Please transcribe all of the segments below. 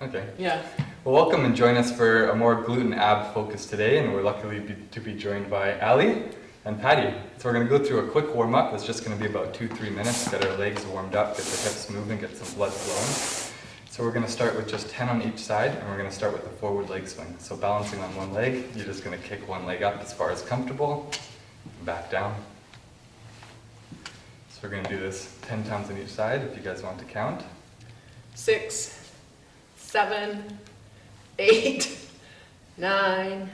Okay. Yeah. Well, welcome and join us for a more glute and ab focus today, and we're lucky to be joined by Ali and Patty. So we're going to go through a quick warm-up. It's just going to be about 2-3 minutes, get our legs warmed up, get the hips moving, get some blood flowing. So we're going to start with just 10 on each side, and we're going to start with the forward leg swing. So balancing on one leg, you're just going to kick one leg up as far as comfortable, and back down. So we're going to do this 10 times on each side if you guys want to count. 6, 7, 8, 9,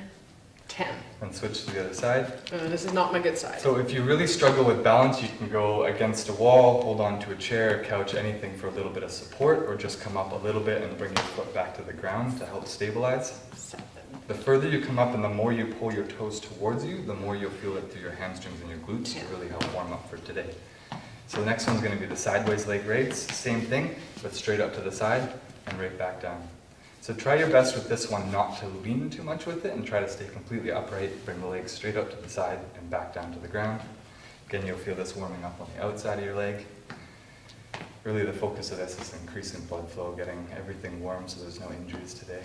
10. And switch to the other side. This is not my good side. So if you really struggle with balance, you can go against a wall, hold on to a chair, couch, anything for a little bit of support, or just come up a little bit and bring your foot back to the ground to help stabilize. 7. The further you come up and the more you pull your toes towards you, the more you'll feel it through your hamstrings and your glutes to really help warm up for today. So the next one's going to be the sideways leg raises. Same thing, but straight up to the side and right back down. So try your best with this one not to lean too much with it and try to stay completely upright. Bring the legs straight up to the side and back down to the ground. Again, you'll feel this warming up on the outside of your leg. Really the focus of this is increasing blood flow, getting everything warm so there's no injuries today.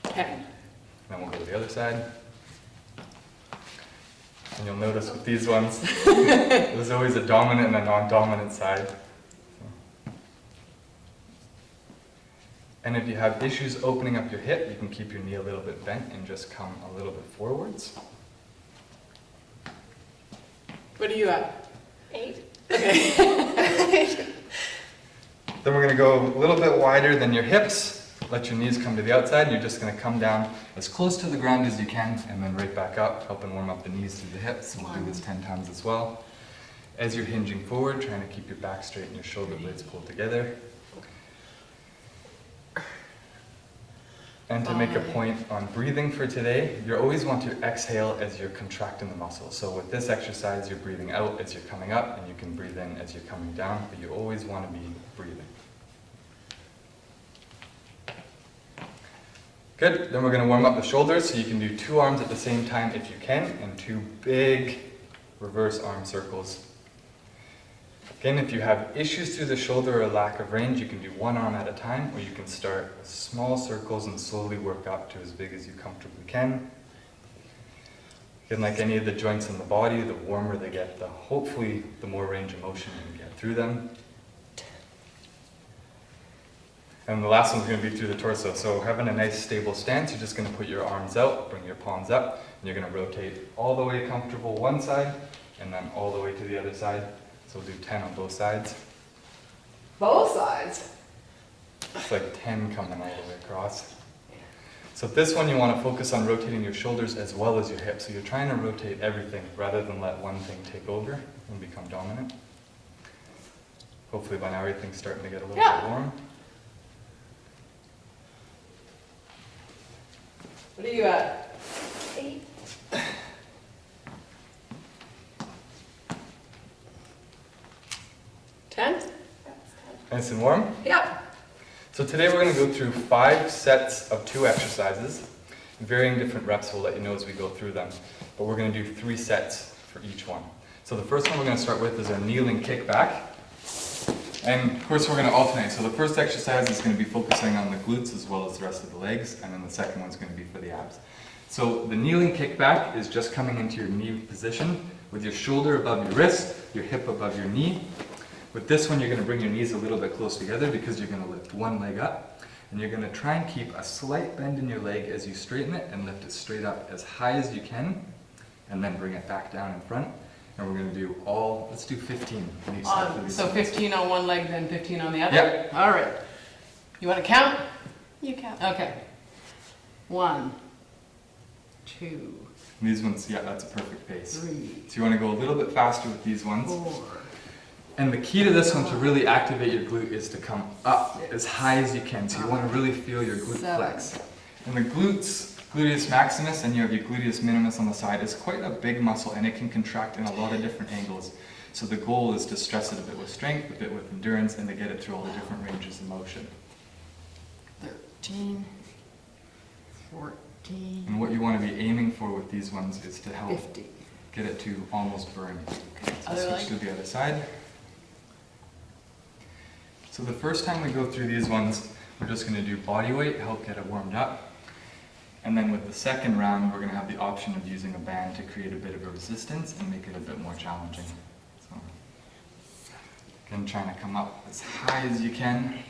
10. And then we'll go to the other side. And you'll notice with these ones, there's always a dominant and a non-dominant side. And if you have issues opening up your hip, you can keep your knee a little bit bent and just come a little bit forwards. What are you at? 8. Okay. Then we're going to go a little bit wider than your hips. Let your knees come to the outside, and you're just going to come down as close to the ground as you can, and then right back up, helping warm up the knees through the hips. We'll do this 10 times as well. As you're hinging forward, trying to keep your back straight and your shoulder blades pulled together. And to make a point on breathing for today, you always want to exhale as you're contracting the muscle. So with this exercise, you're breathing out as you're coming up, and you can breathe in as you're coming down, but you always want to be breathing. Good, then we're going to warm up the shoulders, so you can do 2 arms at the same time if you can, and 2 big reverse arm circles. Again, if you have issues through the shoulder or a lack of range, you can do 1 arm at a time, or you can start with small circles and slowly work up to as big as you comfortably can. Again, like any of the joints in the body, the warmer they get, hopefully the more range of motion you can get through them. And the last one's going to be through the torso. So having a nice stable stance, you're just going to put your arms out, bring your palms up, and you're going to rotate all the way comfortable one side, and then all the way to the other side. So we'll do 10 on both sides. Both sides? It's like 10 coming all the way across. So this one you want to focus on rotating your shoulders as well as your hips. So you're trying to rotate everything rather than let one thing take over and become dominant. Hopefully by now everything's starting to get a little bit warm. What are you at? 8. 10? That's 10. Nice and warm? Yep. So today we're going to go through 5 sets of 2 exercises. Varying different reps, we'll let you know as we go through them. But we're going to do 3 sets for each one. So the first one we're going to start with is our kneeling kickback. And of course we're going to alternate. So the first exercise is going to be focusing on the glutes as well as the rest of the legs. And then the second one's going to be for the abs. So the kneeling kickback is just coming into your knee position with your shoulder above your wrist, your hip above your knee. With this one, you're going to bring your knees a little bit close together because you're going to lift one leg up. And you're going to try and keep a slight bend in your leg as you straighten it and lift it straight up as high as you can. And then bring it back down in front. And we're going to do let's do 15 on each side. For these So ones. 15 on one leg, then 15 on the other? Yep. All right. You want to count? You count. Okay. 1, 2, These ones, yeah, that's a perfect pace. 3, So you want to go a little bit faster with these ones. 4. And the key to this one to really activate your glute is to come up as high as you can. So you want to really feel your glute 7. flex. And the gluteus maximus, and you have your gluteus minimus on the side, is quite a big muscle and it can contract in a lot of different angles. So the goal is to stress it a bit with strength, a bit with endurance, and to get it through all the different ranges of motion. 13, 14, And what you want to be aiming for with these ones is to help 50. get it to almost burn. Okay, so Other switch leg? to the other side. So the first time we go through these ones, We're just going to do body weight, help get it warmed up. And then with the second round, we're going to have the option of using a band to create a bit of a resistance and make it a bit more challenging. So, again, trying to come up as high as you can.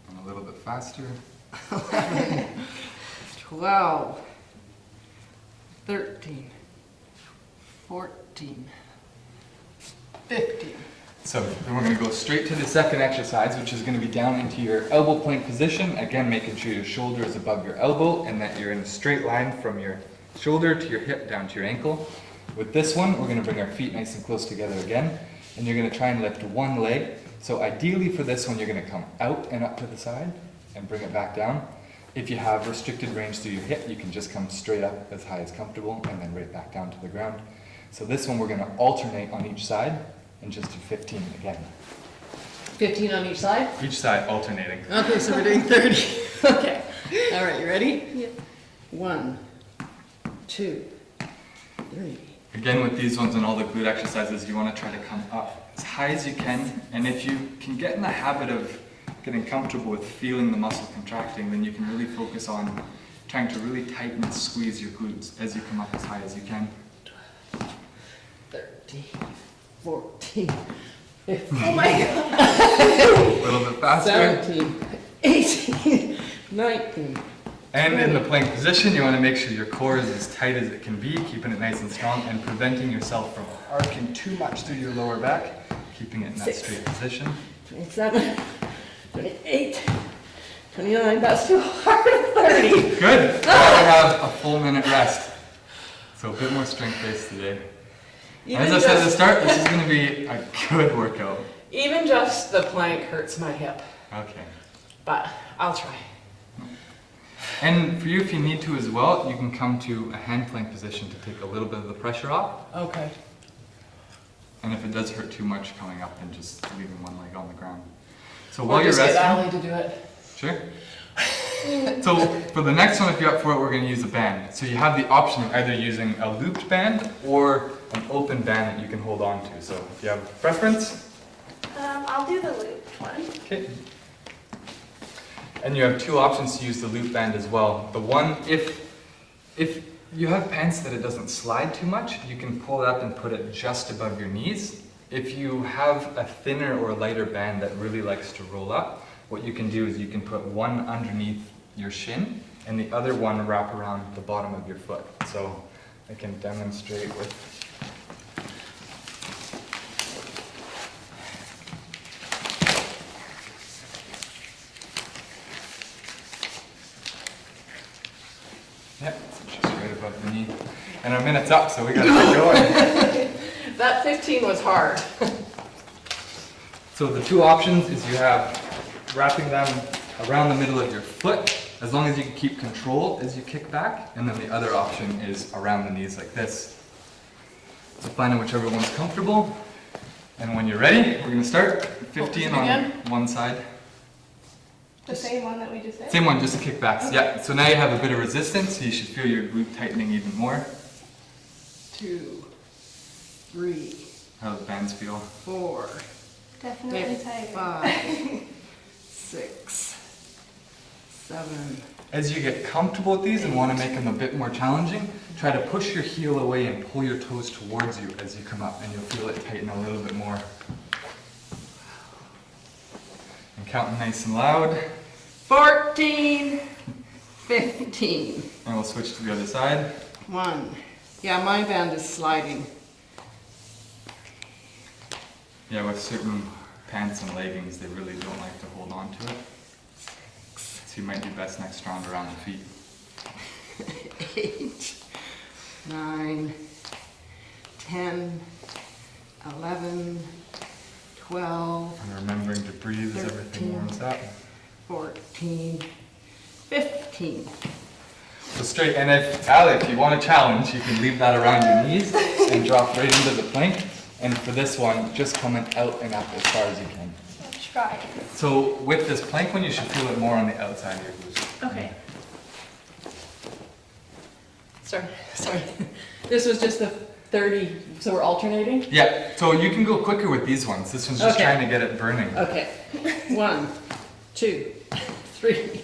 And a little bit faster. 12, 13, 14, 15. So then we're going to go straight to the second exercise, which is going to be down into your elbow plank position. Again, making sure your shoulder is above your elbow and that you're in a straight line from your shoulder to your hip down to your ankle. With this one, we're going to bring our feet nice and close together again, and you're going to try and lift one leg. So ideally for this one, you're going to come out and up to the side and bring it back down. If you have restricted range through your hip, you can just come straight up as high as comfortable and then right back down to the ground. So this one, we're going to alternate on each side. And just do 15 again. 15 on each side? Each side alternating. Okay, so we're doing 30. Okay. All right, you ready? Yep. 1, 2, 3. Again, with these ones and all the glute exercises, you want to try to come up as high as you can. And if you can get in the habit of getting comfortable with feeling the muscle contracting, then you can really focus on trying to really tighten and squeeze your glutes as you come up as high as you can. 13, 14, 15. Oh my god. A little bit faster. 17, 18, 19. And in the plank position, you want to make sure your core is as tight as it can be, keeping it nice and strong and preventing yourself from arcing too much through your lower back, keeping it in that 6, straight position. 27, 28, 29. That's too hard. 30. Good. Now we have a full minute rest. So a bit more strength based today. And as I said at the start, this is going to be a good workout. Even just the plank hurts my hip, Okay. but I'll try. And for you, if you need to as well, you can come to a hand plank position to take a little bit of the pressure off. Okay. And if it does hurt too much coming up, then just leaving one leg on the ground. So Or while you're just get resting, Allie to do it. sure. So for the next one, if you're up for it, we're going to use a band. So you have the option of either using a looped band or an open band that you can hold on to. So if you have a preference. I'll do the looped one. Okay. And you have two options to use the loop band as well. The one, if you have pants that it doesn't slide too much, you can pull it up and put it just above your knees. If you have a thinner or lighter band that really likes to roll up, what you can do is you can put one underneath your shin and the other one wrap around the bottom of your foot. So I can demonstrate with. Yep, it's just right above the knee. And our minute's up, so we gotta keep going. That 15 was hard. So the two options is you have wrapping them around the middle of your foot, as long as you can keep control as you kick back, and then the other option is around the knees like this. So find whichever one's comfortable, and when you're ready, we're gonna start 15 on again? one side. The same one that we just did? Same one, just the kickbacks. Yeah, so now you have a bit of resistance, so you should feel your glute tightening even more. 2, 3, How do the bands feel? 4, Definitely tighter. 5, 6, 7. As you get comfortable with these and want to make them a bit more challenging, try to push your heel away and pull your toes towards you as you come up, and you'll feel it tighten a little bit more. And counting nice and loud. 14, 15. And we'll switch to the other side. 1. Yeah, my band is sliding. Yeah, with certain pants and leggings, they really don't like to hold on to it. So you might do best next round around the feet. 8, 9, 10, 11, 12, And remembering to breathe as everything 13. warms up. 14, 15. So straight, and if, Allie, if you want a challenge, you can leave that around your knees and drop right into the plank. And for this one, just coming out and up as far as you can. I'll try. So with this plank one, you should feel it more on the outside of your glutes. Okay. Sorry. This was just 30, so we're alternating? Yeah, so you can go quicker with these ones. This one's just Okay. trying to get it burning. Okay. 1, 2, 3,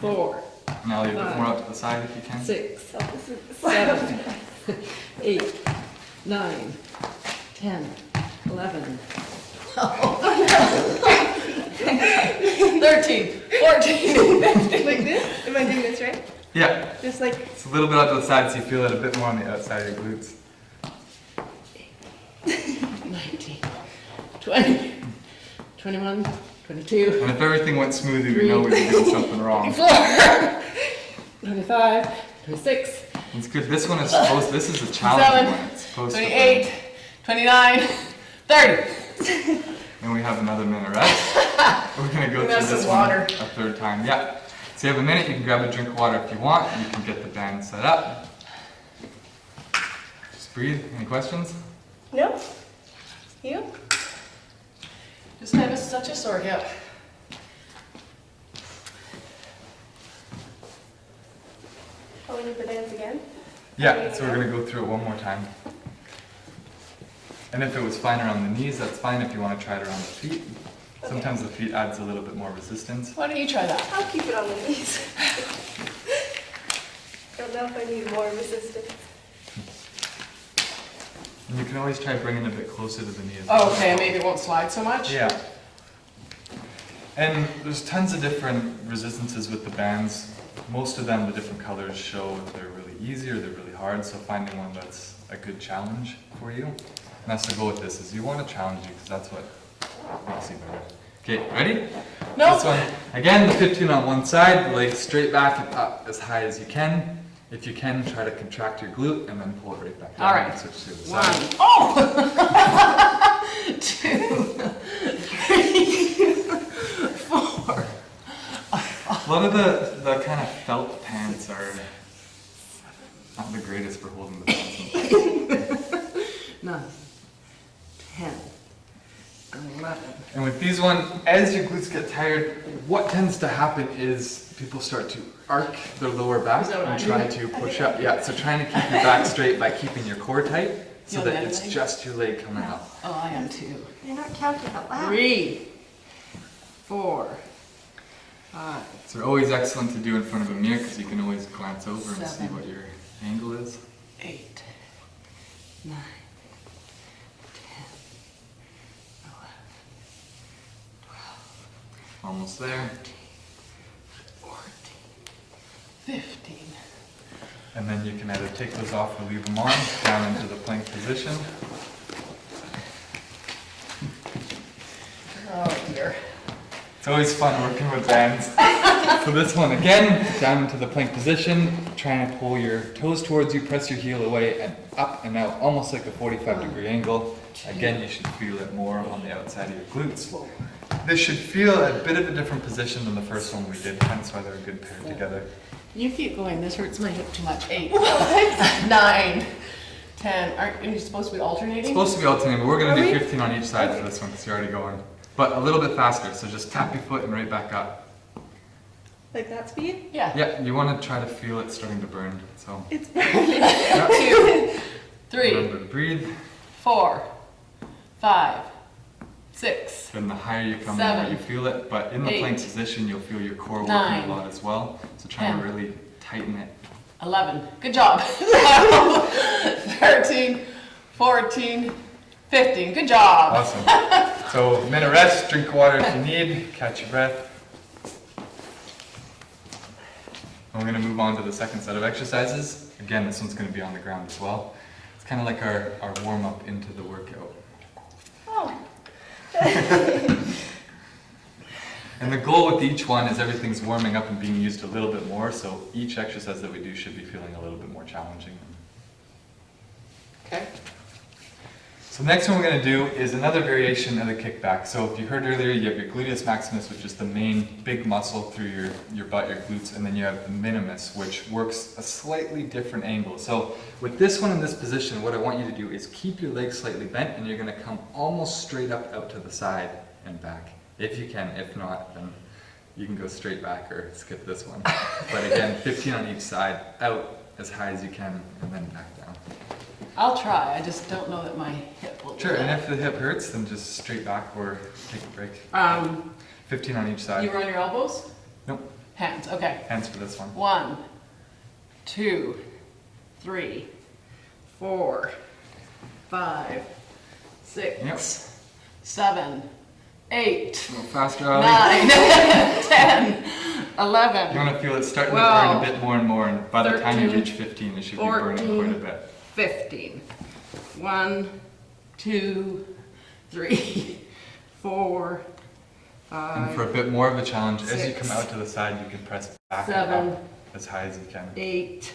4, Now leave a bit more out to the side if you can. 6, So this is the 7, 8, 9, 10, 11, 13, 14, 15. Like this? Am I doing this right? Yeah, Just like, it's a little bit out to the side so you feel it a bit more on the outside of your glutes. 19, 20, 21, 22, And if everything went smoothly, we know we were doing something wrong. 24, 25, 26, It's good. This one is supposed, this is a challenging one. It's supposed to 28, 29, 30. And we have another minute rest. We're going to go That's through this some one water. a third time. Yeah. So you have a minute, you can grab a drink of water if you want. You can get the band set up. Just breathe. Any questions? no? You? Just had such a sore hip. Oh, we need the bands again? Yeah, so we're going to go through it one more time. And if it was fine around the knees, that's fine if you want to try it around the feet. Sometimes the feet adds a little bit more resistance. Why don't you try that? I'll keep it on the knees. Don't know if I need more resistance. And you can always try bringing it a bit closer to the knee as well. Oh, okay, maybe it won't slide so much? Yeah. And there's tons of different resistances with the bands. Most of them, the different colors show if they're really easy or they're really hard, so finding one that's a good challenge for you. And that's the goal with this, is you want to challenge you, because that's what makes you better. Okay, ready? No. This one, again, the 15 on one side, the legs straight back and up as high as you can. If you can, try to contract your glute and then pull it right back down. All right. And switch to the 1, side. oh! 2, 3, 4. A lot of the kind of felt pants are not the greatest for holding the pants. 9, 10, 11. And with these one, as your glutes get tired, what tends to happen is people start to arc their lower back Is that what and I try do? to push up. Yeah, so trying to keep your back straight by keeping your core tight so Feel that that it's leg? just your leg coming up. Oh, I am too. You're not counting out loud. 3, 4, 5, So they're always excellent to do in front of a mirror because you can always glance over and see 7. what your angle is. 8, 9, 10, 11, 12, Almost there. 14, 15. And then you can either take those off or leave them on, down into the plank position. Oh dear. It's always fun working with bands. So this one again, down into the plank position, trying to pull your toes towards you, press your heel away and up and out, almost like a 45-degree angle. Again, you should feel it more on the outside of your glutes. This should feel a bit of a different position than the first one we did, hence why they're a good pair together. You keep going. This hurts my hip too much. 8, 9, 10. Aren't you supposed to be alternating? It's supposed to be alternating, but we're going to Are do we? 15 on each side for this one because you're already going. But a little bit faster, so just tap your foot and right back up. Like that speed? Yeah. Yeah, you want to try to feel it starting to burn. So It's 2, 3, remember to breathe. 4, 5, 6. Then the higher you come, the 7, more you feel it. But in the 8, plank position, you'll feel your core working 9, a lot as well. So try to 10. really tighten it. 11. Good job. 13, 14, 15. Good job. Awesome. So minute rest, drink of water if you need, catch your breath. And we're going to move on to the second set of exercises. Again, this one's going to be on the ground as well. It's kind of like our warm-up into the workout. Oh. And the goal with each one is everything's warming up and being used a little bit more, so each exercise that we do should be feeling a little bit more challenging. Okay. So the next one we're going to do is another variation of the kickback. So if you heard earlier, you have your gluteus maximus, which is the main big muscle through your butt, your glutes, and then you have the minimus, which works a slightly different angle. So with this one in this position, what I want you to do is keep your legs slightly bent, and you're going to come almost straight up out to the side and back. If you can. If not, then you can go straight back or skip this one. But again, 15 on each side, out as high as you can, and then back down. I'll try, I just don't know that my hip will do Sure, and that. if the hip hurts, then just straight back or take a break. 15 on each side. You were on your elbows? Nope, Hands, okay. hands for this one. 1, 2, 3, 4, 5, 6, Yep. 7, 8, A little faster, Ali. 9, 10, You 11, want to feel it starting to 12, burn a bit more and more, and by the time you 13, reach 15, it should be burning quite a bit. 15. 1, 2, 3, 4, 5, And for a bit more of a challenge, as you 6, come out to the side, you can press back and 7, up as high as you can. 8,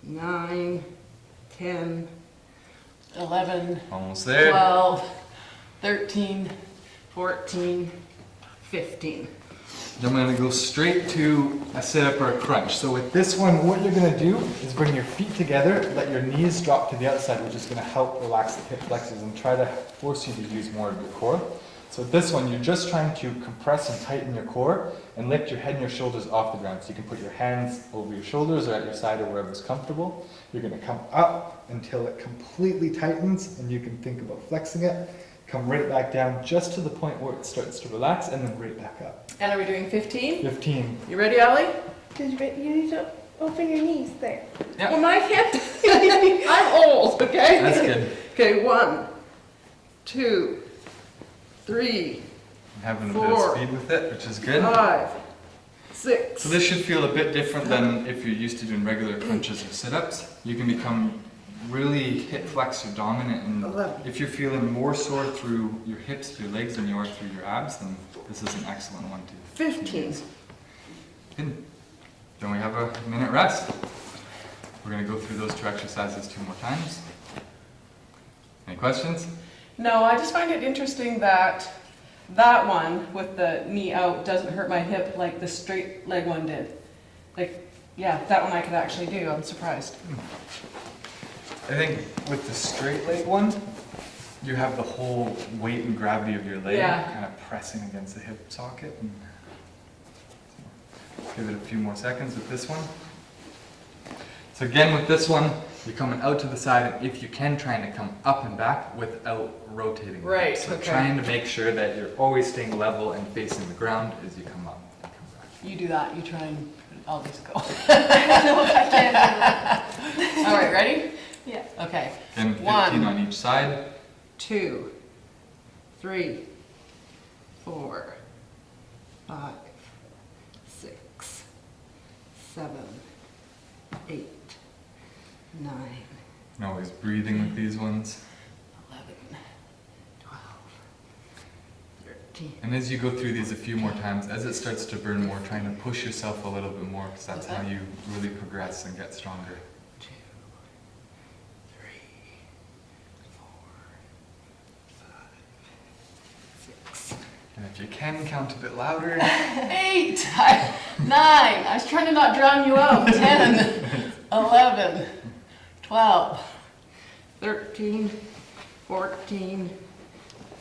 9, 10, 11, Almost there. 12, 13, 14, 15. Then we're going to go straight to a sit-up or a crunch. So with this one, what you're going to do is bring your feet together, let your knees drop to the outside, which is going to help relax the hip flexors and try to force you to use more of your core. So with this one, you're just trying to compress and tighten your core and lift your head and your shoulders off the ground. So you can put your hands over your shoulders or at your side or wherever's comfortable. You're going to come up until it completely tightens and you can think about flexing it. Come right back down just to the point where it starts to relax and then right back up. And are we doing 15? 15. You ready, Ollie? You need to open your knees there. Yep. Well, my hip. I'm old, okay? That's good. Okay, 1, 2, 3, I'm having a bit of 4, speed with it, which is good. 5, 6. So this should feel a bit different than if you're used to doing regular crunches or sit-ups. You can become really hip flexor dominant, and 11. if you're feeling more sore through your hips, your legs than you are through your abs, then this is an excellent one to 15. use. Good. Then we have a minute rest. We're going to go through those 2 exercises 2 more times. Any questions? No, I just find it interesting that that one with the knee out doesn't hurt my hip like the straight leg one did. Like, yeah, that one I could actually do. I'm surprised. I think with the straight leg one, you have the whole weight and gravity of your leg Yeah. kind of pressing against the hip socket. And give it a few more seconds with this one. So again, with this one, you're coming out to the side, and if you can, trying to come up and back without rotating. the Right, hips. So okay. trying to make sure that you're always staying level and facing the ground as you come up and come back. You do that. You try and I'll just go. I don't know if I can do that. All right, ready? Yeah. Okay. Then 15 1, on each side. 2, 3, 4, 5, 6, 7, 8, 9, And always breathing with these ones. 11, 12, 13. And as you go through these a few more times, as it starts to burn more, trying to push yourself a little bit more, because that's how you really progress and get stronger. 2, 3, 4, 5, 6, And if you can, count a bit louder. 8, 9. I was trying to not drown you out. 10, 11, 12, 13, 14,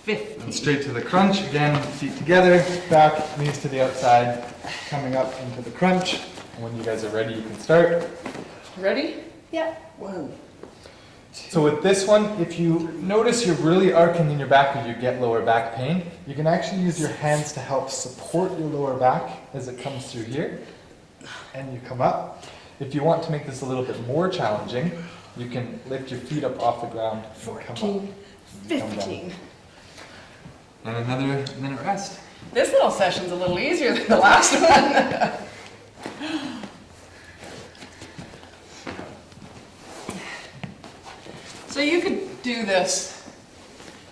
15. And straight to the crunch. Again, feet together, back, knees to the outside, coming up into the crunch. And when you guys are ready, you can start. Ready? Yeah. 1. So with this one, if you notice you're really arcing in your back or you get lower back pain, you can actually use your hands to help support your lower back as it comes through here. And you come up. If you want to make this a little bit more challenging, you can lift your feet up off the ground and come up. 14, and come down. 15. And another minute rest. This little session's a little easier than the last one. So you could do this,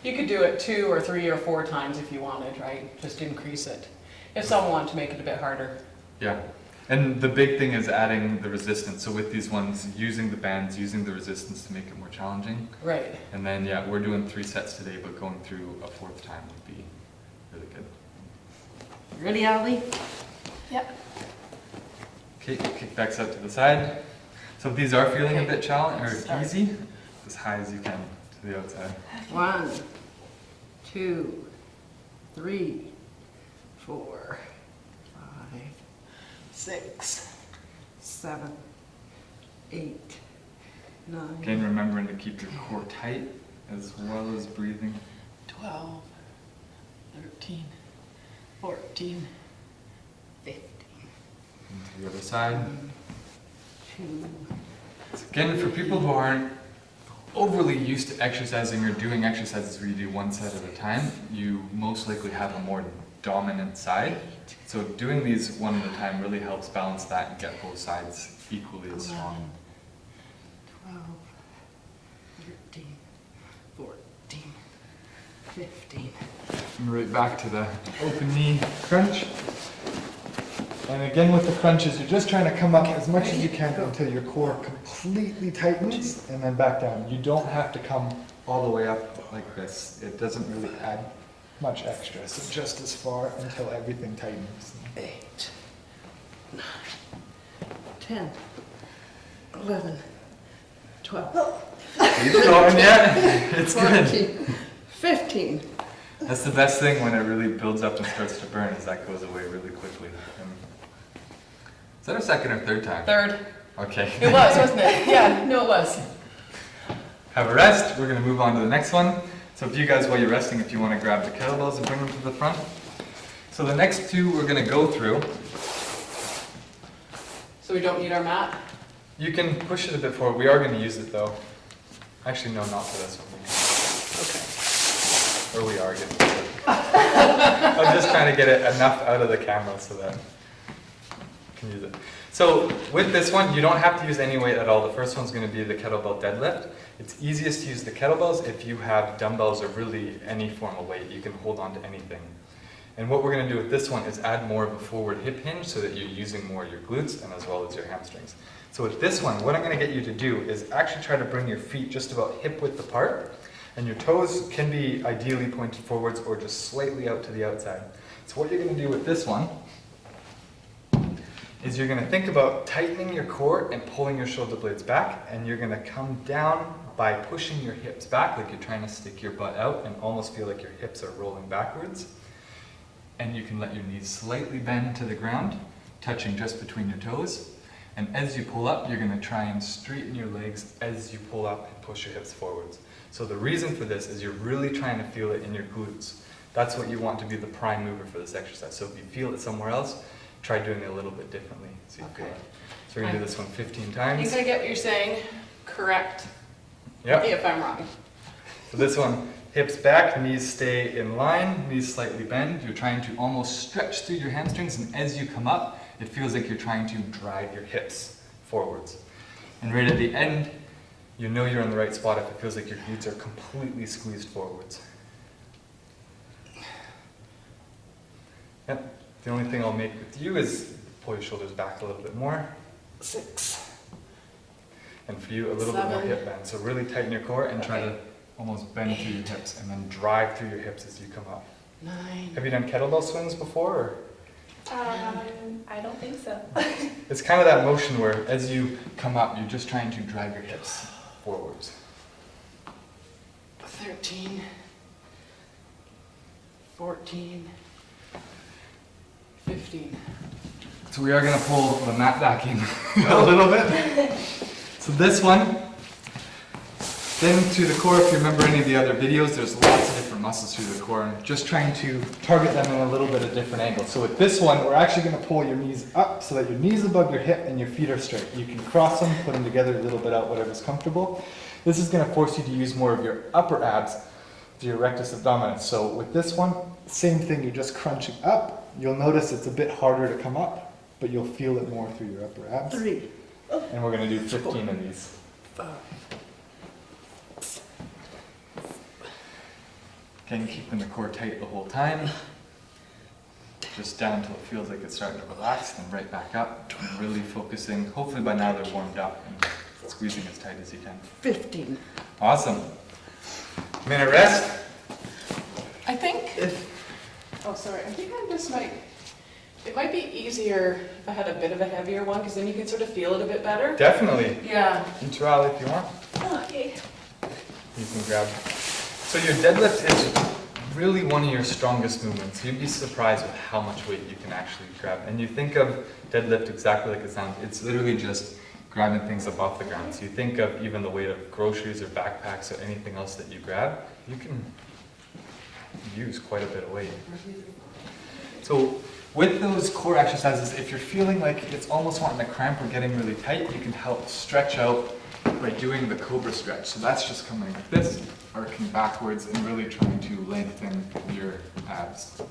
you could do it 2 or 3 or 4 times if you wanted, right? Just increase it. If someone wanted to make it a bit harder. Yeah. And the big thing is adding the resistance. So with these ones, using the bands, using the resistance to make it more challenging. Right. And then, yeah, we're doing 3 sets today, but going through a 4th time would be really good. Ready, Allie? Yep. Okay, kickbacks out to the side. So if these are feeling a Okay, bit challenging let's or start. easy, as high as you can to the outside. 1, 2, 3, 4, 5, 6, 7, 8, 9, Again, remembering to keep your core tight as well as breathing. 12, 13, 14, 15. And to the other side. 2. So again, for people who aren't overly used to exercising or doing exercises where you do one set at a time, you most likely have a more dominant side. So doing these one at a time really helps balance that and get both sides equally as strong. 12, 13, 14, 15. And right back to the open knee crunch. And again with the crunches, you're just trying to come up as much as you can until your core completely tightens and then back down. You don't have to come all the way up like this. It doesn't really add much extra. So just as far until everything tightens. 8, 9, 10, 11, 12, Keep going, yeah. It's good. 14, 15. That's the best thing when it really builds up and starts to burn, is that goes away really quickly. Is that our second or third time? Third. Okay. It was, wasn't it? Yeah, no, it was. Have a rest. We're going to move on to the next one. So if you guys, while you're resting, if you want to grab the kettlebells and bring them to the front. So the next two we're going to go through. So we don't need our mat? You can push it a bit forward. We are going to use it though. Actually, no, not for this one. Okay. Or we are going to use it. I'm just trying to get it enough out of the camera so that you can use it. So with this one, you don't have to use any weight at all. The first one's going to be the kettlebell deadlift. It's easiest to use the kettlebells if you have dumbbells or really any form of weight. You can hold on to anything. And what we're going to do with this one is add more of a forward hip hinge so that you're using more of your glutes and as well as your hamstrings. So with this one, what I'm going to get you to do is actually try to bring your feet just about hip width apart, and your toes can be ideally pointed forwards or just slightly out to the outside. So what you're going to do with this one is you're going to think about tightening your core and pulling your shoulder blades back, and you're going to come down by pushing your hips back like you're trying to stick your butt out and almost feel like your hips are rolling backwards. And you can let your knees slightly bend to the ground, touching just between your toes. And as you pull up, you're going to try and straighten your legs as you pull up and push your hips forwards. So the reason for this is you're really trying to feel it in your glutes. That's what you want to be the prime mover for this exercise. So if you feel it somewhere else, try doing it a little bit differently. So you feel it. So we're going to do this one 15 I times. think I get what you're saying. Correct. Yep. If I'm wrong. So this one, hips back, knees stay in line, knees slightly bend. You're trying to almost stretch through your hamstrings, and as you come up, it feels like you're trying to drive your hips forwards. And right at the end, you know you're in the right spot if it feels like your glutes are completely squeezed forwards. Yep. The only thing I'll make with you is pull your shoulders back a little bit more. 6. And for you, a little bit more 7. hip bend. So really tighten your core and try to almost bend through your hips and then drive through your hips as you come up. 9. Have you done kettlebell swings before? Or? I don't think so. It's kind of that motion where as you come up, you're just trying to drive your hips forwards. 13. 14. 15. So we are going to pull the mat back in a little bit. So this one, then to the core, if you remember any of the other videos, there's lots of different muscles through the core, and just trying to target them in a little bit of different angles. So with this one, we're actually going to pull your knees up so that your knees above your hip and your feet are straight. You can cross them, put them together a little bit out, whatever's comfortable. This is going to force you to use more of your upper abs, to your rectus abdominis. So with this one, same thing, you're just crunching up. You'll notice it's a bit harder to come up, but you'll feel it more through your upper abs. 3. And we're going to do 15 of these. 5. Again, keeping the core tight the whole time. Just down until it feels like it's starting to relax, then right back up. And really focusing. Hopefully by now they're warmed up and squeezing as tight as you can. 15. Awesome. Minute rest. I think oh, sorry. I think I just might. It might be easier if I had a bit of a heavier one, because then you can sort of feel it a bit better. Definitely. Yeah. Neutral if you want. Okay. You can grab. So your deadlift is really one of your strongest movements. You'd be surprised with how much weight you can actually grab. And you think of deadlift exactly like it sounds. It's literally just grabbing things above the ground. So you think of even the weight of groceries or backpacks or anything else that you grab, you can use quite a bit of weight. So with those core exercises, if you're feeling like it's almost wanting to cramp or getting really tight, you can help stretch out by doing the Cobra Stretch. So that's just coming like this, arcing backwards and really trying to lengthen your abs.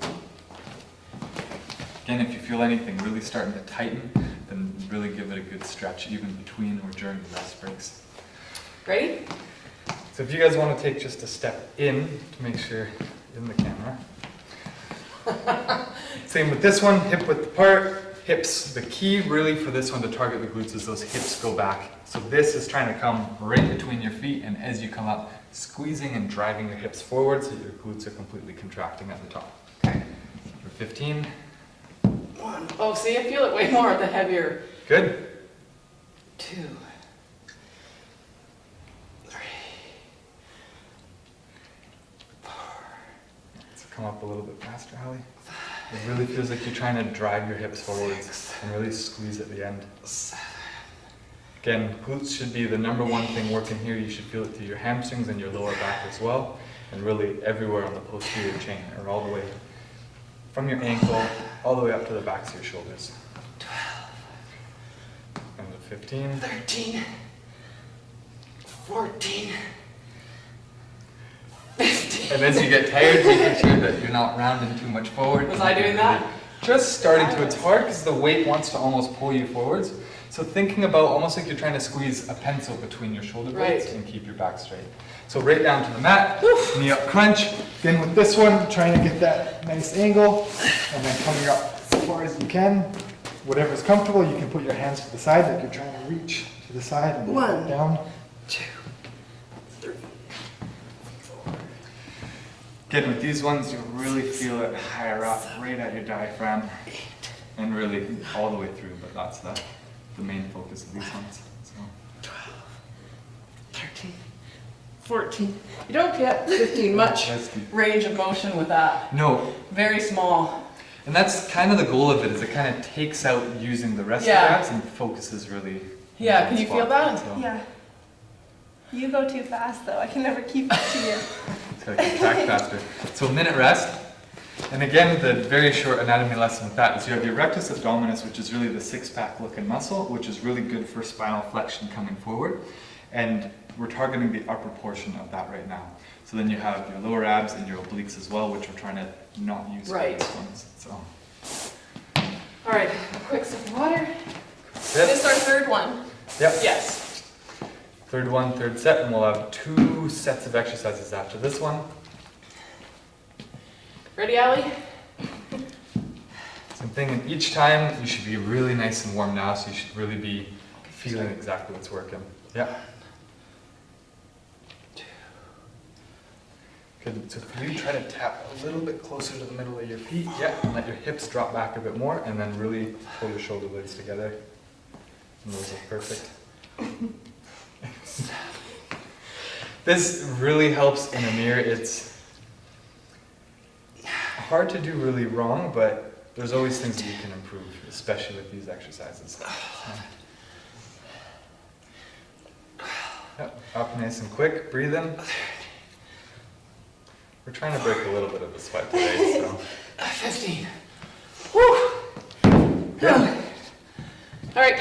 Again, if you feel anything really starting to tighten, then really give it a good stretch even between or during the rest breaks. Ready? So if you guys want to take just a step in to make sure in the camera. Same with this one, hip width apart, hips. The key really for this one to target the glutes is those hips go back. So this is trying to come right between your feet, and as you come up, squeezing and driving your hips forward so your glutes are completely contracting at the top. Okay. For 15. 1. Oh, see, I feel it way more the heavier. Good. 2. 3. 4. So come up a little bit faster, Holly. It really feels like you're trying to drive your hips forwards and really squeeze at the end. 7. Again, glutes should be the number one thing working here. You should feel it through your hamstrings and your lower back as well, and really everywhere on the posterior chain, or all the way from your ankle all the way up to the backs of your shoulders. 12. And the 15. 13. 14. 15. And as you get tired, making sure that you're not rounding too much forward. Was I doing that? Just starting to. It's hard because the weight wants to almost pull you forwards. So thinking about almost like you're trying to squeeze a pencil between your shoulder blades and keep your back straight. So right down to the mat, knee up crunch. Again with this one, trying to get that nice angle, and then coming up as far as you can. Whatever's comfortable, you can put your hands to the side like you're trying to reach to the side and One. down. 2. 3. 4. Again, with these ones, you'll really feel it higher up, right at your diaphragm, and really all the way through, but that's the main focus of these ones. So. 12. 13. 14. You don't get 15 much range of motion with that. No, Very small. and that's kind of the goal of it, is it kind of takes out using the rest of the abs and focuses really. Yeah, in can you one feel spot. that? So, Yeah. You go too fast though. I can never keep up to you. it's gotta contract faster. So a minute rest. And again, the very short anatomy lesson with that is you have your rectus abdominis, which is really the six-pack looking muscle, which is really good for spinal flexion coming forward. And we're targeting the upper portion of that right now. So then you have your lower abs and your obliques as well, which we're trying to not use for Right. these ones. So. All right, a quick sip of water. Is Yep. this our third one? Yep. Yes. Third one, third set, and we'll have 2 sets of exercises after this one. Ready, Allie? Same thing, and each time you should be really nice and warm now, so you should really be feeling exactly what's working. Yeah. 2. Good. So for you, try to tap a little bit closer to the middle of your feet. Yeah. And let your hips drop back a bit more, and then really pull your shoulder blades together. And those are perfect. This really helps in a mirror. It's hard to do really wrong, but there's always things that you can improve, especially with these exercises. Yep. Up nice and quick. Breathe in. We're trying to break a little bit of the sweat today, so. 15. Woo! Good. All right.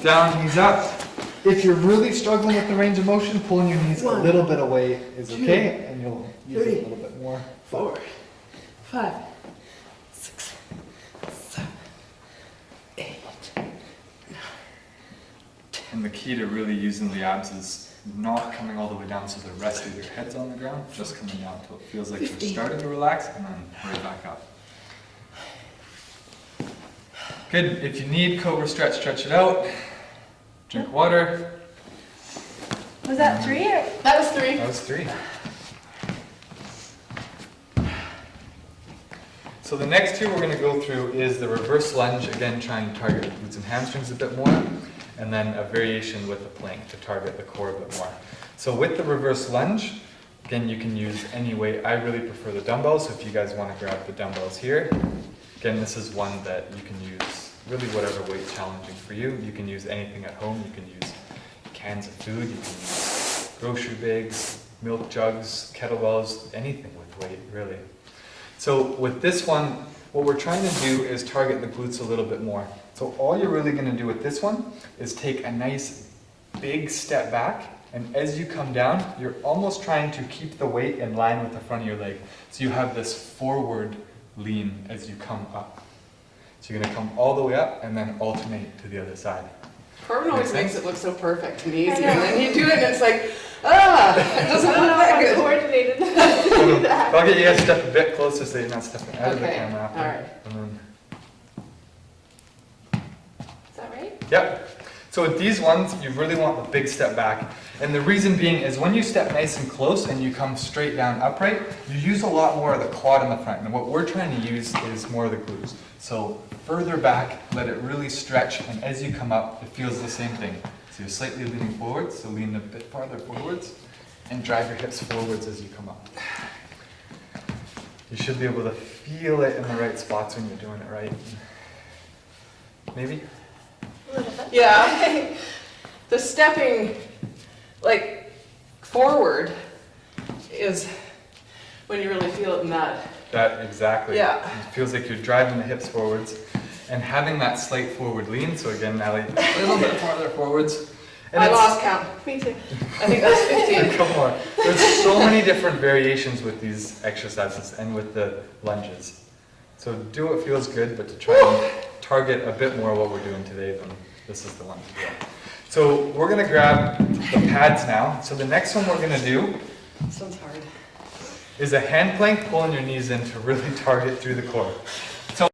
Down, knees up. If you're really struggling with the range of motion, pulling your knees a 1, little bit away is 2, okay, and you'll use it 3, a little bit more. 4, 5, 6, 7, 8, 9. And the key to really using the abs is not coming all the way down so the rest of your head's on the ground, just coming down until it feels like you're 15. starting to relax, and then right back up. Good. If you need Cobra Stretch, stretch it out. Drink water. Was that 3 or? That was 3. That was 3. So the next 2 we're going to go through is the reverse lunge, again trying to target the glutes and hamstrings a bit more, and then a variation with the plank to target the core a bit more. So with the reverse lunge, again you can use any weight. I really prefer the dumbbells, so if you guys want to grab the dumbbells here, again this is one that you can use really whatever weight's challenging for you. You can use anything at home. You can use cans of food, you can use grocery bags, milk jugs, kettlebells, anything with weight, really. So with this one, what we're trying to do is target the glutes a little bit more. So all you're really going to do with this one is take a nice big step back, and as you come down, you're almost trying to keep the weight in line with the front of your leg. So you have this forward lean as you come up. So you're going to come all the way up and then alternate to the other side. Corbin always Make makes sense? it look so perfect and easy, I and know. then you do it and it's like, it doesn't I look don't know if that I'm good. coordinated to do that. I'll get you guys to step a bit closer so you're not stepping out of the Okay, camera after. all right. And then, Is that right? yep. So with these ones, you really want the big step back. And the reason being is when you step nice and close and you come straight down upright, you use a lot more of the quad in the front. And what we're trying to use is more of the glutes. So further back, let it really stretch, and as you come up, it feels the same thing. So you're slightly leaning forwards, so lean a bit farther forwards, and drive your hips forwards as you come up. You should be able to feel it in the right spots when you're doing it right. Maybe? A little bit. Yeah, the stepping, like, forward is when you really feel it in that. That, exactly. Yeah. It feels like you're driving the hips forwards and having that slight forward lean. So again, Natalie, a little bit farther forwards. And I it's- lost count. Me too. I think that's 15. Come on. There's so many different variations with these exercises and with the lunges. So do what feels good, but to try and target a bit more what we're doing today, then this is the one to do. So we're gonna grab the pads now. So the next one we're gonna do This one's hard. is a hand plank, pulling your knees in to really target through the core. So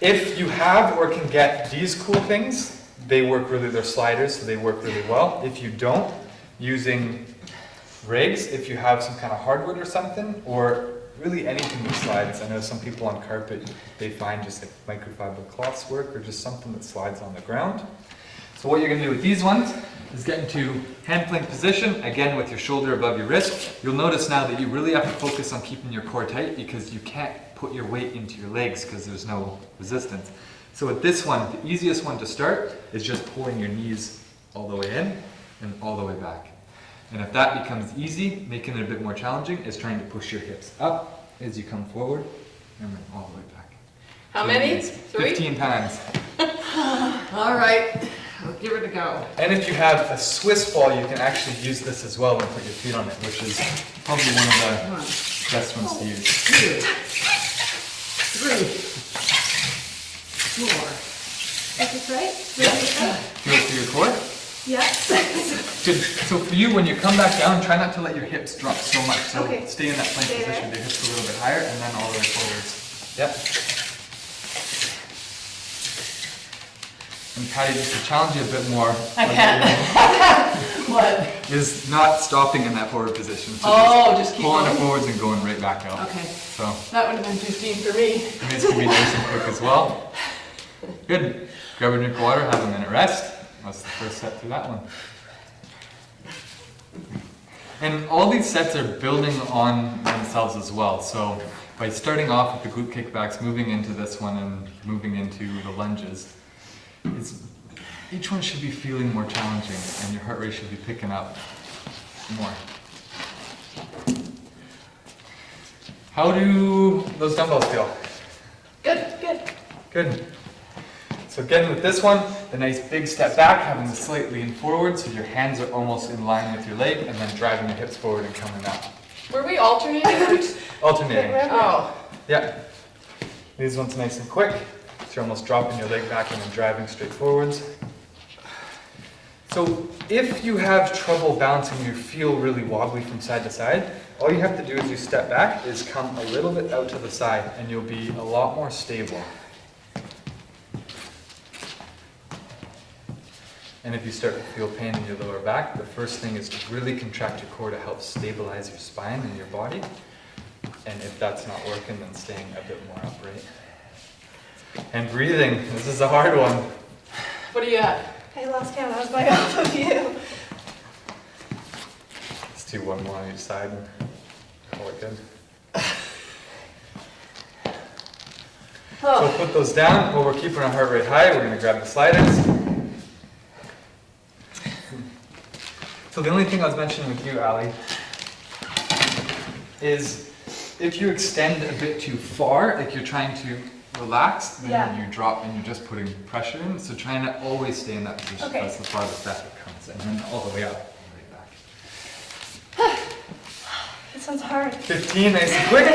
if you have or can get these cool things, they work really, they're sliders, so they work really well. If you don't, using rigs, if you have some kind of hardwood or something, or really anything that slides. I know some people on carpet, they find just like microfiber cloths work, or just something that slides on the ground. So what you're gonna do with these ones is get into hand plank position, again with your shoulder above your wrist. You'll notice now that you really have to focus on keeping your core tight because you can't put your weight into your legs because there's no resistance. So with this one, the easiest one to start is just pulling your knees all the way in and all the way back. And if that becomes easy, making it a bit more challenging is trying to push your hips up as you come forward and then all the way back. How many? 3? 15 times. All right, I'll give it a go. And if you have a Swiss ball, you can actually use this as well and put your feet on it, which is probably one of the 1, best ones to use. 2, 3, 4. Is this right? Yeah. Feel it through your core. Yeah. Good. So for you, when you come back down, try not to let your hips drop so much. So Okay. stay in that plank Stay position, there. your hips a little bit higher, and then all the way forwards. Yep. And Patty, just to challenge you a bit more. I can't. What? Is not stopping in that forward position. So Just keep pulling it going. forwards and going right back out. Okay, So that would have been 15 for me. and these can be nice and quick as well. Good. Grab a drink of water, have a minute rest. That's the first set through that one. And all these sets are building on themselves as well. So by starting off with the glute kickbacks, moving into this one and moving into the lunges, each one should be feeling more challenging and your heart rate should be picking up more. How do those dumbbells feel? Good. Good. So again with this one, the nice big step back, having the slight lean forward so your hands are almost in line with your leg, and then driving your hips forward and coming up. Were we alternating? Alternating. Oh, Yeah. These ones nice and quick. So you're almost dropping your leg back and then driving straight forwards. So if you have trouble balancing, you feel really wobbly from side to side, all you have to do as you step back is come a little bit out to the side and you'll be a lot more stable. And if you start to feel pain in your lower back, the first thing is to really contract your core to help stabilize your spine and your body. And if that's not working, then staying a bit more upright. And breathing, this is a hard one. what are you at? I lost count. I was going off of you. Let's do one more on each side and call it good. So put those down. While we're keeping our heart rate high, we're going to grab the sliders. So the only thing I was mentioning with you, Ali, is if you extend a bit too far, like you're trying to relax, then you drop and you're just putting pressure in. So trying to always stay in that position. Okay. That's the farthest back it comes. And then all the way up, right back. This one's hard. 15, nice and quick.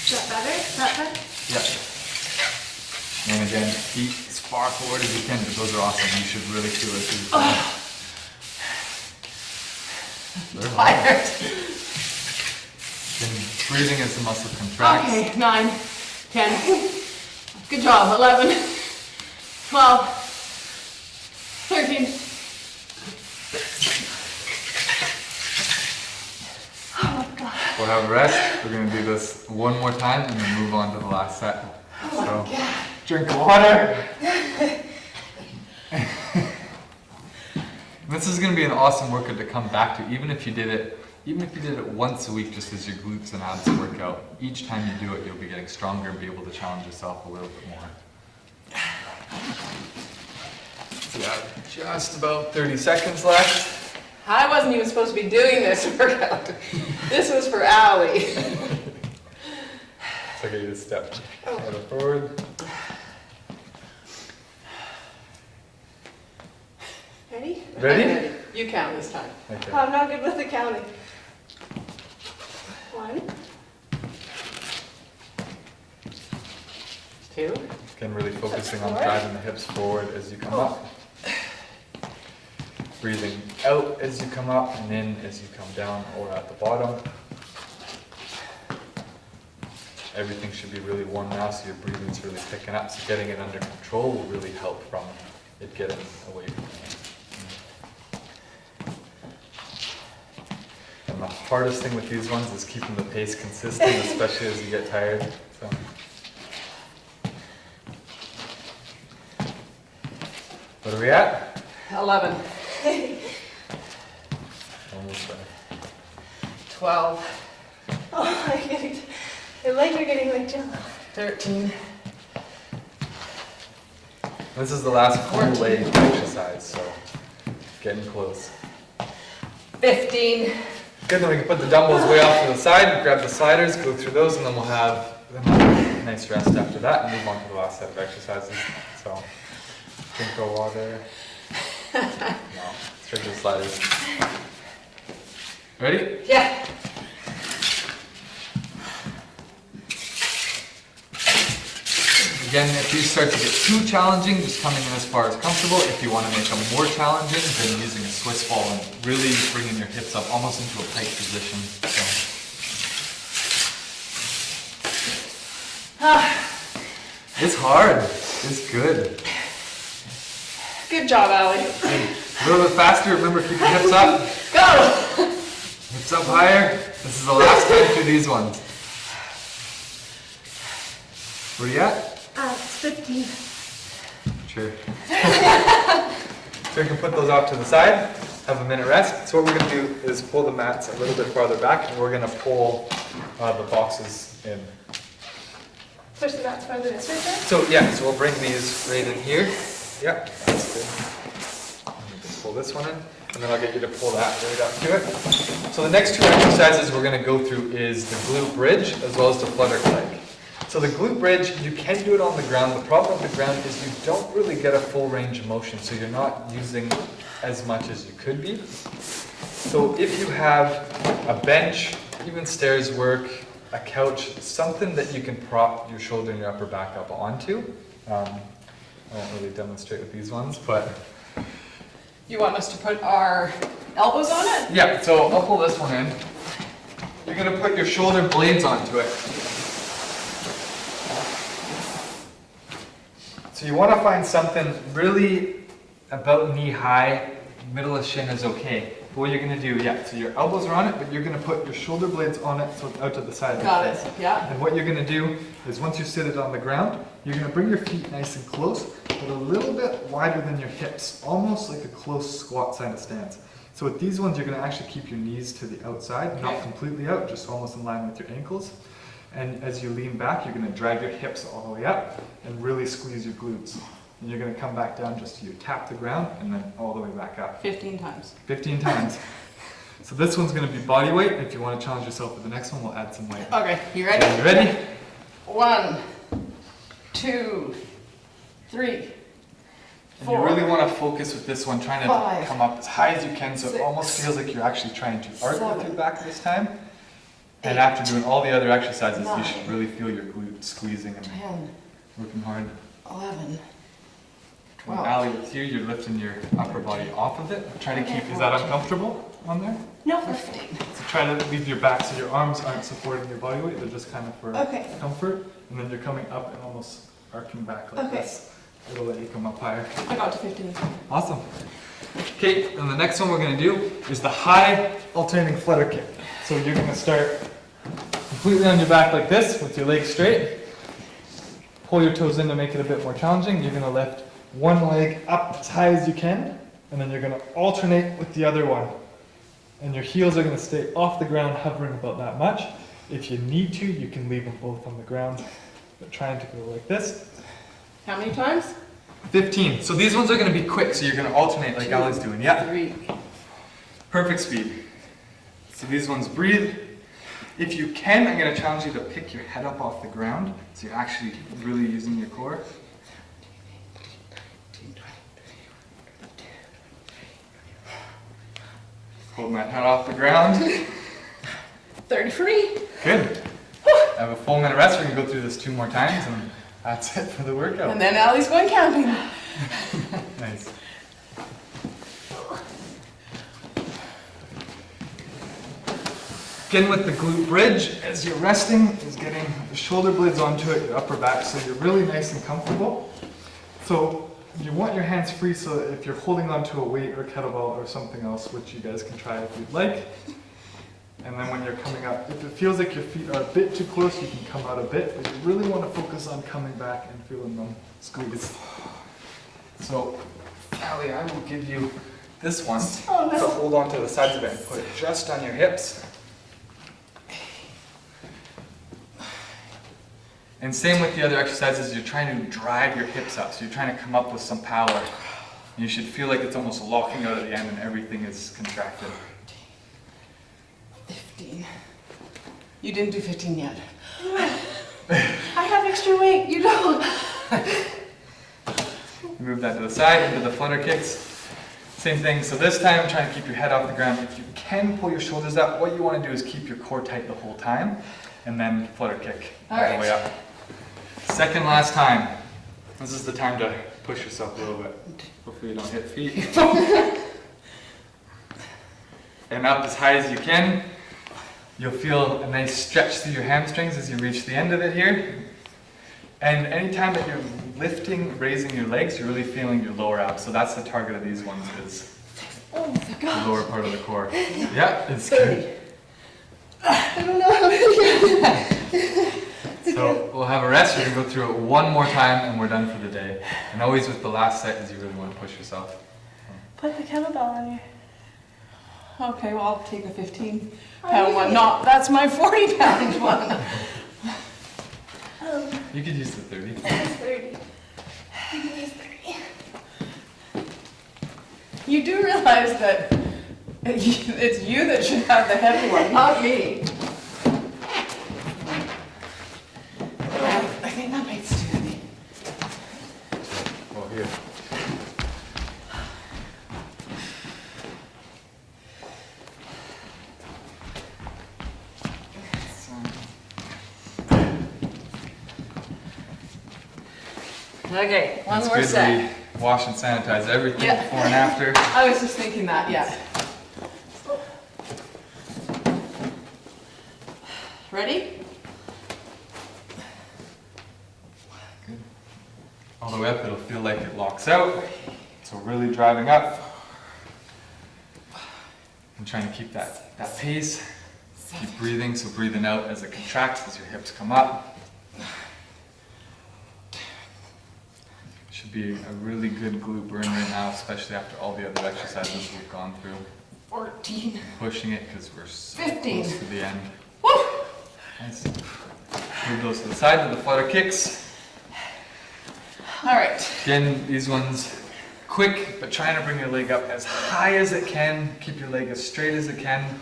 Is that better? That better? Yeah. And again, feet as far forward as you can, but those are awesome. You should really feel it through the body. They're hard. Then breathing as the muscle contracts. Okay, 9, 10. Good job. 11, 12, 13. Oh my God. We'll have a rest. We're going to do this one more time and then move on to the last set. Oh my God. Drink water. This is going to be an awesome workout to come back to, even if you did it once a week, just as your glutes and abs workout. Each time you do it, you'll be getting stronger and be able to challenge yourself a little bit more. So yeah, just about 30 seconds left. I wasn't even supposed to be doing this workout. This was for Allie. So I get you to step forward. Ready? Ready? You count this time. Okay. Oh, I'm not good with the counting. 1, 2. Again, really focusing on driving the hips forward as you come up. Breathing out as you come up and in as you come down or at the bottom. Everything should be really warm now, so your breathing's really picking up. So getting it under control will really help from it getting away from you. And the hardest thing with these ones is keeping the pace consistent, especially as you get tired. So. What are we at? 11, Almost there. 12, oh my God. My legs are getting like jello. 13, This is the last full leg exercise, so getting close. 15. Good, then we can put the dumbbells way off to the side, grab the sliders, go through those, and then we'll have a nice rest after that and move on to the last set of exercises. So, drink the water. No, straight to the sliders. Ready? Yeah. Again, if these start to get too challenging, just coming in as far as comfortable. If you want to make them more challenging, then using a Swiss ball and really bringing your hips up almost into a tight position. So. It's hard. It's good. Good job, Allie. A little bit faster. Remember, keep your hips up. Go! Hips up higher. This is the last time to these ones. Where are you at? It's 15. Sure. So you can put those off to the side, have a minute rest. So what we're going to do is pull the mats a little bit farther back, and we're going to pull the boxes in. Push the mats farther this way, sir? So yeah, so we'll bring these right in here. Yep, that's good. Just pull this one in, and then I'll get you to pull that right up to it. So the next two exercises we're going to go through is the glute bridge as well as the flutter leg. So the glute bridge, you can do it on the ground. The problem with the ground is you don't really get a full range of motion, so you're not using as much as you could be. So if you have a bench, even stairs work, a couch, something that you can prop your shoulder and your upper back up onto. I won't really demonstrate with these ones, but... You want us to put our elbows on it? Yeah, so I'll pull this one in. You're going to put your shoulder blades onto it. So you want to find something really about knee high, middle of shin is okay. But what you're going to do, yeah, so your elbows are on it, but you're going to put your shoulder blades on it so it's out to the side of the Got face. it, yeah. And what you're going to do is once you sit it on the ground, you're going to bring your feet nice and close, but a little bit wider than your hips, almost like a close squat side of stance. So with these ones, you're going to actually keep your knees to the outside, not completely out, just almost in line with your ankles. And as you lean back, you're going to drag your hips all the way up and really squeeze your glutes. And you're going to come back down just to you tap the ground and then all the way back up. 15 times. 15 times. So this one's going to be body weight. If you want to challenge yourself with the next one, we'll add some weight. Okay, you ready? You ready? 1, 2, 3, And you really want to focus with this one, trying to 5, come up as high as you can, so it 6, almost feels like you're actually trying to arc with 7, your back this time. And 8, after doing all the other exercises, 9, you should really feel your glutes squeezing and 10, working hard. 11, When 12. Ali, with you, you're lifting your upper body off of it. Try to keep, is that uncomfortable on there? No. 15. So try to leave your back so your arms aren't supporting your body weight, they're just kind of for Okay. comfort. And then you're coming up and almost arcing back like this. It'll let you come up higher. I got to 15. Awesome. Okay, and the next one we're going to do is the high alternating flutter kick. So you're going to start completely on your back like this with your legs straight. Pull your toes in to make it a bit more challenging. You're going to lift one leg up as high as you can, and then you're going to alternate with the other one. And your heels are going to stay off the ground, hovering about that much. If you need to, you can leave them both on the ground, but trying to go like this. How many times? 15. So these ones are going to be quick, so you're going to alternate like 2, Ali's doing. Yeah. 3. Perfect speed. So these ones breathe. If you can, I'm going to challenge you to pick your head up off the ground, so you're actually really using your core. Hold my head off the ground. 33. Good. I have a full minute rest. We're going to go through this 2 more times, and that's it for the workout. And then Allie's going camping. Nice. Again with the glute bridge, as you're resting, is getting the shoulder blades onto it, your upper back, so you're really nice and comfortable. So you want your hands free, so that if you're holding onto a weight or kettlebell or something else, which you guys can try if you'd like. And then when you're coming up, if it feels like your feet are a bit too close, you can come out a bit, but you really want to focus on coming back and feeling them squeeze. So, Callie, I will give you this one to hold on to the sides of it and put it just on your hips. And same with the other exercises, you're trying to drive your hips up, so you're trying to come up with some power. You should feel like it's almost locking out at the end and everything is contracted. 15. You didn't do 15 yet. I have extra weight. You don't. Move that to the side, into the flutter kicks. Same thing, so this time try to keep your head off the ground. If you can pull your shoulders up, what you want to do is keep your core tight the whole time, and then flutter kick all the way up. Second last time. This is the time to push yourself a little bit. Hopefully you don't hit feet. And up as high as you can. You'll feel a nice stretch through your hamstrings as you reach the end of it here. And anytime that you're lifting, raising your legs, you're really feeling your lower abs. So that's the target of these ones, is the lower part of the core. Yeah, it's good. I don't know how to do that. So we'll have a rest. We're going to go through it one more time and we're done for the day. And always with the last set is you really want to push yourself. Put the kettlebell on you. Okay, well, I'll take the 15-pound one. No, that's my 40-pound one. You could use the 30. It's 30. You can use 30. You do realize that it's you that should have the heavy one, not me. I think that makes too heavy. Oh, here. Okay, one It's more good set. we wash and sanitize everything Yeah. before and after. I was just thinking that, yeah. Ready? Good. All the way up, it'll feel like it locks out. So really driving up. And trying to keep that pace. Keep breathing, so breathing out as it contracts, as your hips come up. Should be a really good glute burn right now, especially after all the other exercises we've gone through. 14. Pushing it because we're so 15. close to the end. Woo! Nice. Move those to the side with the flutter kicks. All right. Again, these ones quick, but trying to bring your leg up as high as it can. Keep your leg as straight as it can.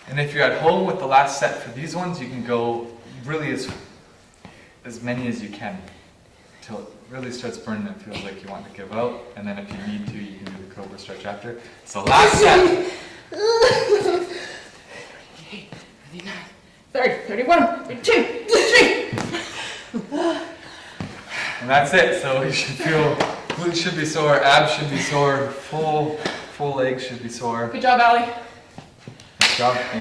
And if you're at home with the last set for these ones, you can go really as many as you can until it really starts burning and feels like you want to give out. And then if you need to, you can do the Cobra Stretch after. So last set. 38, 39, 30, 31, 32, 33. And that's it. So you should feel, glutes should be sore, abs should be sore, full legs should be sore. Good job, Allie. Good job.